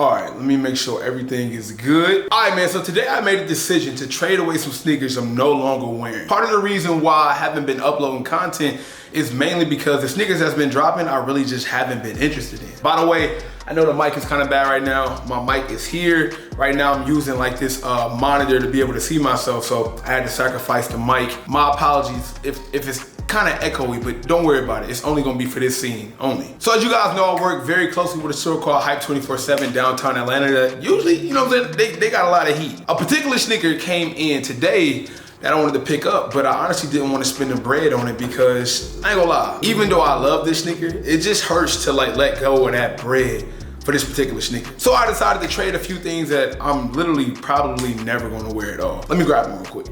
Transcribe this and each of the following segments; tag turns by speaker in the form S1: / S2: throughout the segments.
S1: All right, let me make sure everything is good. All right, man, so today I made a decision to trade away some sneakers I'm no longer wearing. Part of the reason why I haven't been uploading content is mainly because the sneakers that's been dropping, I really just haven't been interested in. By the way, I know the mic is kind of bad right now. My mic is here. Right now I'm using like this monitor to be able to see myself, so I had to sacrifice the mic. My apologies if it's kind of echoey, but don't worry about it. It's only gonna be for this scene only. So as you guys know, I work very closely with a store called Hype 24/7 downtown Atlanta that usually, you know what I'm saying, they got a lot of heat. A particular sneaker came in today that I wanted to pick up, but I honestly didn't want to spend the bread on it because I ain't gonna lie, even though I love this sneaker, it just hurts to like let go of that bread for this particular sneaker. So I decided to trade a few things that I'm literally probably never gonna wear at all. Let me grab them real quick.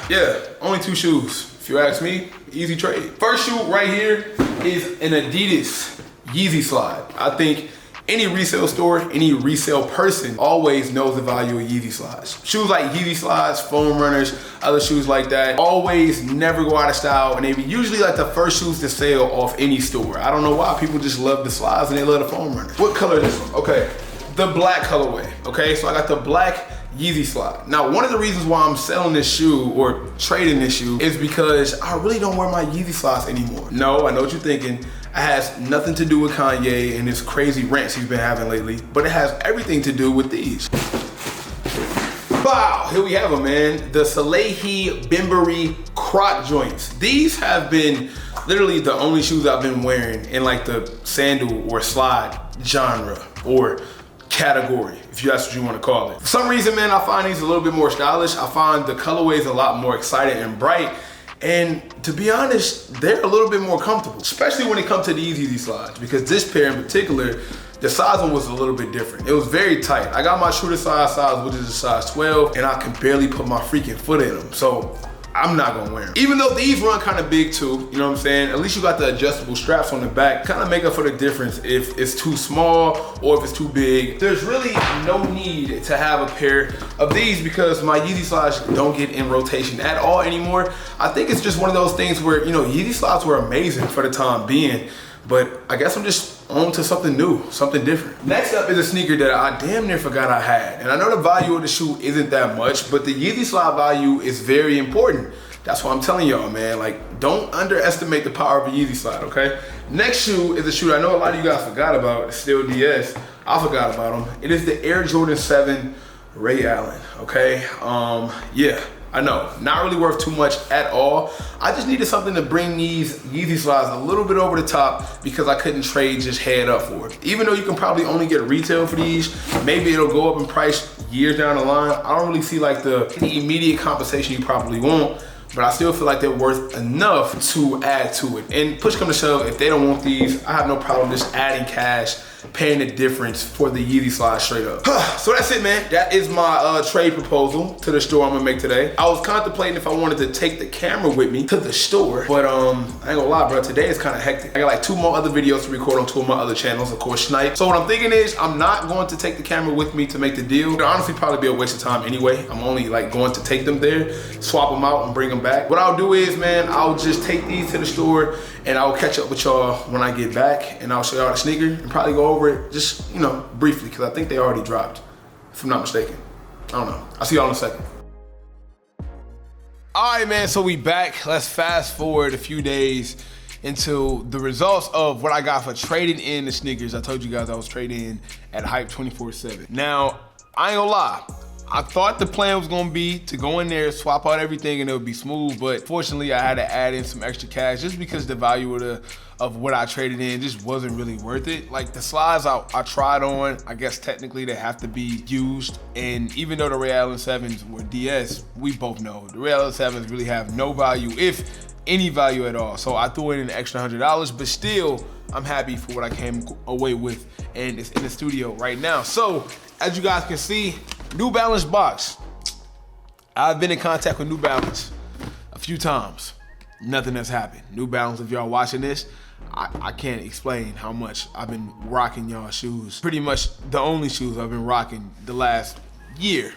S1: Yeah, only 2 shoes. If you ask me, easy trade. First shoe right here is an Adidas Yeezy Slide. I think any resale store, any resale person always knows the value of Yeezy Slides. Shoes like Yeezy Slides, foam runners, other shoes like that, always never go out of style, and they usually like the first shoes to sell off any store. I don't know why, people just love the slides and they love the foam runners. What color is this one? Okay, the black colorway, okay? So I got the black Yeezy Slide. Now, one of the reasons why I'm selling this shoe or trading this shoe is because I really don't wear my Yeezy Slides anymore. No, I know what you're thinking. It has nothing to do with Kanye and his crazy rants he's been having lately, but it has everything to do with these. Wow, here we have them, man. The Salehe Bembury Croc joints. These have been literally the only shoes I've been wearing in like the sandal or slide genre or category, if that's what you want to call it. For some reason, man, I find these a little bit more stylish. I find the colorways a lot more exciting and bright. And to be honest, they're a little bit more comfortable, especially when it comes to these Yeezy Slides, because this pair in particular, the size one was a little bit different. It was very tight. I got my shooter size, which is a size 12, and I can barely put my freaking foot in them. So I'm not gonna wear them. Even though these run kind of big too, you know what I'm saying? At least you got the adjustable straps on the back, kind of make up for the difference if it's too small or if it's too big. There's really no need to have a pair of these because my Yeezy Slides don't get in rotation at all anymore. I think it's just one of those things where, you know, Yeezy Slides were amazing for the time being, but I guess I'm just on to something new, something different. Next up is a sneaker that I damn near forgot I had. And I know the value of the shoe isn't that much, but the Yeezy Slide value is very important. That's why I'm telling y'all, man, like, don't underestimate the power of a Yeezy Slide, okay? Next shoe is a shoe I know a lot of you guys forgot about. It's still DS. I forgot about them. It is the Air Jordan 7 Ray Allen, okay? Yeah. I know, not really worth too much at all. I just needed something to bring these Yeezy Slides a little bit over the top because I couldn't trade just head up for it. Even though you can probably only get retail for these, maybe it'll go up in price years down the line. I don't really see like the immediate compensation you probably want, but I still feel like they're worth enough to add to it. And push come to shove, if they don't want these, I have no problem just adding cash, paying the difference for the Yeezy Slide straight up. So that's it, man. That is my trade proposal to the store I'm gonna make today. I was contemplating if I wanted to take the camera with me to the store, but I ain't gonna lie, bro, today is kind of hectic. I got like 2 more other videos to record on 2 of my other channels, of course, Snipe. So what I'm thinking is I'm not going to take the camera with me to make the deal. It'll honestly probably be a waste of time anyway. I'm only like going to take them there, swap them out and bring them back. What I'll do is, man, I'll just take these to the store and I'll catch up with y'all when I get back and I'll show y'all the sneaker and probably go over it just, you know, briefly, because I think they already dropped, if I'm not mistaken. I don't know. I'll see y'all in a second. All right, man, so we back. Let's fast forward a few days into the results of what I got for trading in the sneakers. I told you guys I was trading in at Hype 24/7. Now, I ain't gonna lie. I thought the plan was gonna be to go in there, swap out everything, and it would be smooth, but fortunately I had to add in some extra cash just because the value of what I traded in just wasn't really worth it. Like the slides I tried on, I guess technically they have to be used, and even though the Ray Allen 7s were DS, we both know the Ray Allen 7s really have no value, if any value at all. So I threw in an extra $100, but still, I'm happy for what I came away with, and it's in the studio right now. So, as you guys can see, New Balance box. I've been in contact with New Balance a few times. Nothing has happened. New Balance, if y'all watching this, I can't explain how much I've been rocking y'all shoes. Pretty much the only shoes I've been rocking the last year.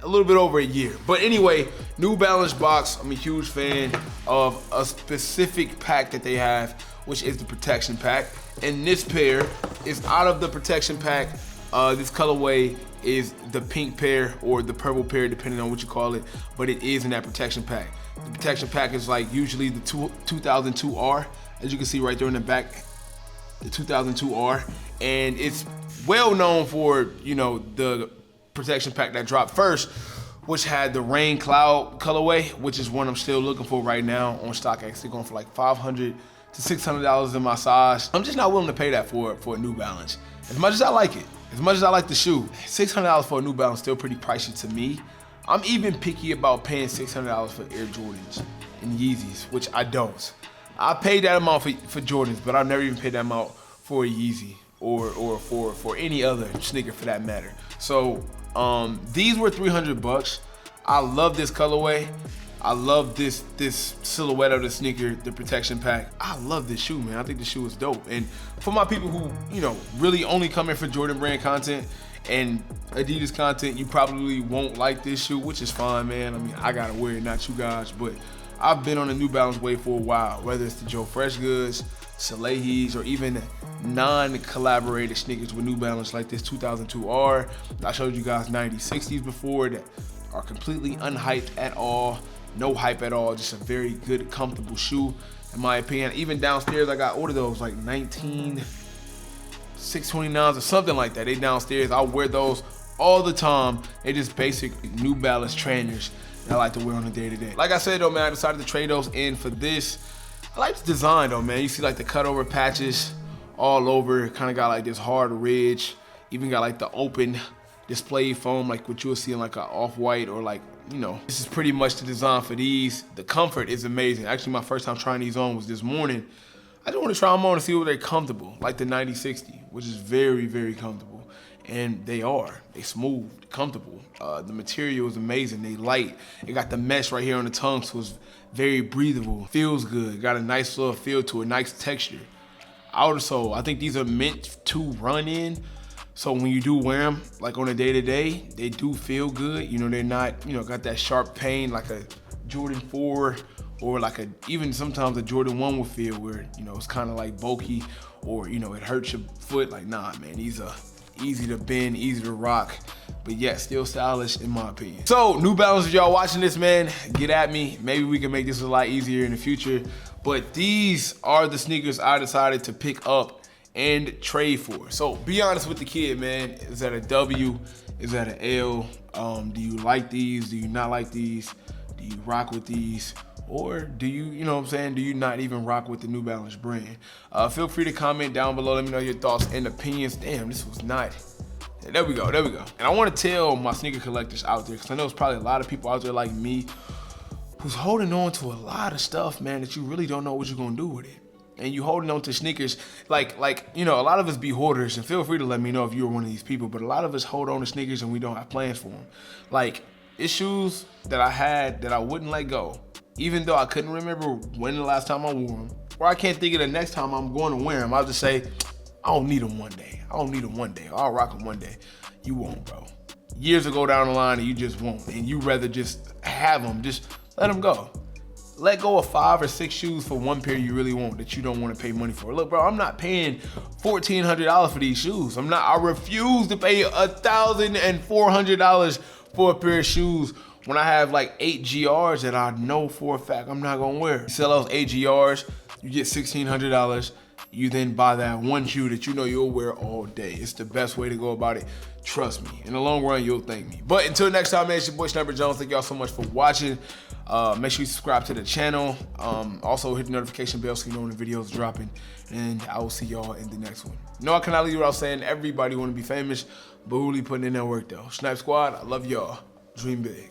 S1: A little bit over a year. But anyway, New Balance box. I'm a huge fan of a specific pack that they have, which is the protection pack. And this pair is out of the protection pack. This colorway is the pink pair or the purple pair, depending on what you call it, but it is in that protection pack. The protection pack is like usually the 2002R, as you can see right there in the back, the 2002R, and it's well known for, you know, the protection pack that dropped first, which had the rain cloud colorway, which is one I'm still looking for right now on StockX. They're going for like $500 to $600 in my size. I'm just not willing to pay that for a New Balance. As much as I like it, as much as I like the shoe, $600 for a New Balance still pretty pricey to me. I'm even picky about paying $600 for Air Jordans and Yeezys, which I don't. I paid that amount for Jordans, but I've never even paid that amount for a Yeezy or for any other sneaker for that matter. So these were $300. I love this colorway. I love this silhouette of the sneaker, the protection pack. I love this shoe, man. I think the shoe is dope. And for my people who, you know, really only come in for Jordan brand content and Adidas content, you probably won't like this shoe, which is fine, man. I mean, I gotta wear it, not you guys, but I've been on the New Balance wave for a while, whether it's the Joe Freshgoods, Salehis, or even non-collaborated sneakers with New Balance like this 2002R. I showed you guys 9060s before that are completely unhyped at all. No hype at all, just a very good, comfortable shoe, in my opinion. Even downstairs, I got ordered those like 629s or something like that. They downstairs, I wear those all the time. They just basic New Balance trainers that I like to wear on a day-to-day. Like I said though, man, I decided to trade those in for this. I like the design though, man. You see like the cutover patches all over. Kind of got like this hard ridge. Even got like the open display foam, like what you'll see in like an off-white or like, you know, this is pretty much the design for these. The comfort is amazing. Actually, my first time trying these on was this morning. I just want to try them on to see whether they're comfortable, like the 9060, which is very, very comfortable. And they are. They smooth, comfortable. The material is amazing. They light. It got the mesh right here on the tongue, so it's very breathable. Feels good. Got a nice little feel to it, nice texture. Outer sole, I think these are meant to run in. So when you do wear them, like on a day-to-day, they do feel good. You know, they're not, you know, got that sharp pain like a Jordan 4 or like even sometimes a Jordan 1 will feel where, you know, it's kind of like bulky or, you know, it hurts your foot. Like, nah, man, these are easy to bend, easy to rock, but yet still stylish in my opinion. So New Balance, if y'all watching this, man, get at me. Maybe we can make this a lot easier in the future. But these are the sneakers I decided to pick up and trade for. So be honest with the kid, man. Is that a W? Is that an L? Do you like these? Do you not like these? Do you rock with these? Or do you, you know what I'm saying, do you not even rock with the New Balance brand? Feel free to comment down below. Let me know your thoughts and opinions. Damn, this was nice. Yeah, there we go, there we go. And I want to tell my sneaker collectors out there, because I know there's probably a lot of people out there like me who's holding on to a lot of stuff, man, that you really don't know what you're gonna do with it. And you holding on to sneakers, like you know, a lot of us be hoarders, and feel free to let me know if you're one of these people, but a lot of us hold on to sneakers and we don't have plans for them. Like, it's shoes that I had that I wouldn't let go, even though I couldn't remember when the last time I wore them, or I can't think of the next time I'm going to wear them. I'll just say, I don't need them one day. I don't need them one day. I'll rock them one day. You won't, bro. Years will go down the line and you just won't, and you rather just have them, just let them go. Let go of 5 or 6 shoes for one pair you really want that you don't want to pay money for. Look, bro, I'm not paying $1,400 for these shoes. I refuse to pay $1,400 for a pair of shoes when I have like 8 GRs that I know for a fact I'm not gonna wear. You sell those 8 GRs, you get $1,600. You then buy that one shoe that you know you'll wear all day. It's the best way to go about it. Trust me. In the long run, you'll thank me. But until next time, man, it's your boy Sniper Jones. Thank y'all so much for watching. Make sure you subscribe to the channel. Also hit the notification bell so you know when the videos dropping. And I will see y'all in the next one. No, I cannot leave without saying everybody want to be famous, but who really putting in that work though. Snipe Squad, I love y'all. Dream big.